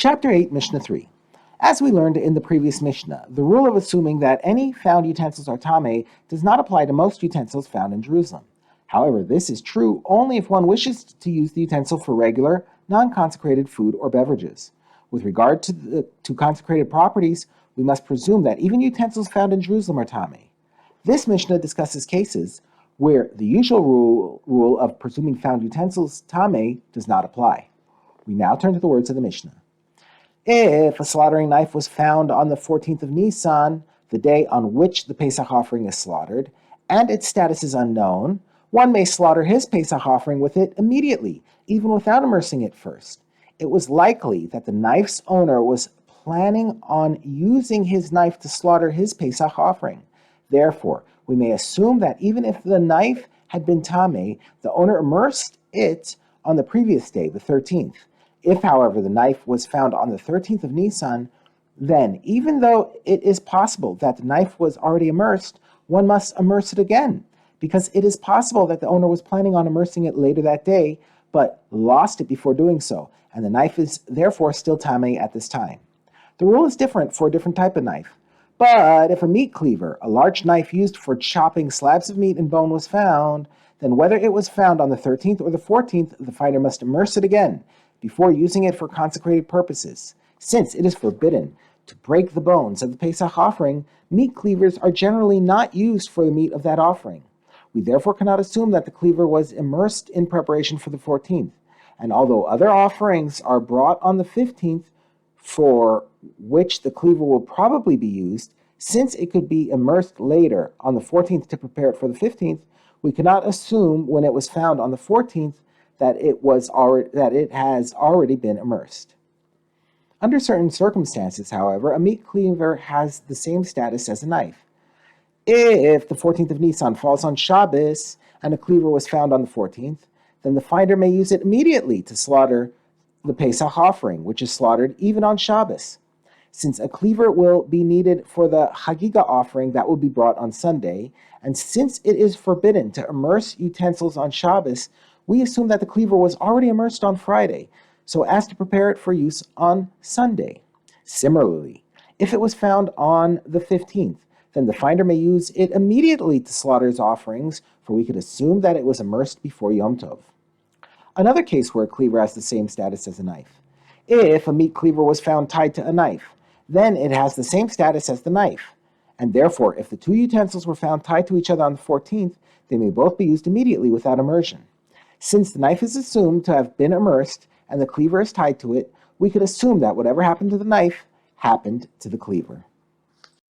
Chapter 8, Mishnah 3. As we learned in the previous Mishnah, the rule of assuming that any found utensils are tameh does not apply to most utensils found in Jerusalem. However, this is true only if one wishes to use the utensil for regular, non-consecrated food or beverages. With regard to consecrated properties, we must presume that even utensils found in Jerusalem are tameh. This Mishnah discusses cases where the usual rule of presuming found utensils tameh does not apply. We now turn to the words of the Mishnah. If a slaughtering knife was found on the 14th of Nisan, the day on which the Pesach offering is slaughtered, and its status is unknown, one may slaughter his Pesach offering with it immediately, even without immersing it first. It was likely that the knife's owner was planning on using his knife to slaughter his Pesach offering. Therefore, we may assume that even if the knife had been tameh, the owner immersed it on the previous day, the 13th. If, however, the knife was found on the 13th of Nisan, then, even though it is possible that the knife was already immersed, one must immerse it again, because it is possible that the owner was planning on immersing it later that day, but lost it before doing so, and the knife is therefore still tameh at this time. The rule is different for a different type of knife. But if a meat cleaver, a large knife used for chopping slabs of meat and bone, was found, then whether it was found on the 13th or the 14th, the finder must immerse it again, before using it for consecrated purposes. Since it is forbidden to break the bones of the Pesach offering, meat cleavers are generally not used for the meat of that offering. We therefore cannot assume that the cleaver was immersed in preparation for the 14th. And although other offerings are brought on the 15th, for which the cleaver will probably be used, since it could be immersed later on the 14th to prepare it for the 15th, we cannot assume when it was found on the 14th that it has already been immersed. Under certain circumstances, however, a meat cleaver has the same status as a knife. If the 14th of Nisan falls on Shabbos and a cleaver was found on the 14th, then the finder may use it immediately to slaughter the Pesach offering, which is slaughtered even on Shabbos. Since a cleaver will be needed for the Hagigah offering that will be brought on Sunday, and since it is forbidden to immerse utensils on Shabbos, we assume that the cleaver was already immersed on Friday, so as to prepare it for use on Sunday. Similarly, if it was found on the 15th, then the finder may use it immediately to slaughter his offerings, for we could assume that it was immersed before Yom Tov. Another case where a cleaver has the same status as a knife. If a meat cleaver was found tied to a knife, then it has the same status as the knife. And therefore, if the two utensils were found tied to each other on the 14th, they may both be used immediately without immersion. Since the knife is assumed to have been immersed and the cleaver is tied to it, we could assume that whatever happened to the knife happened to the cleaver.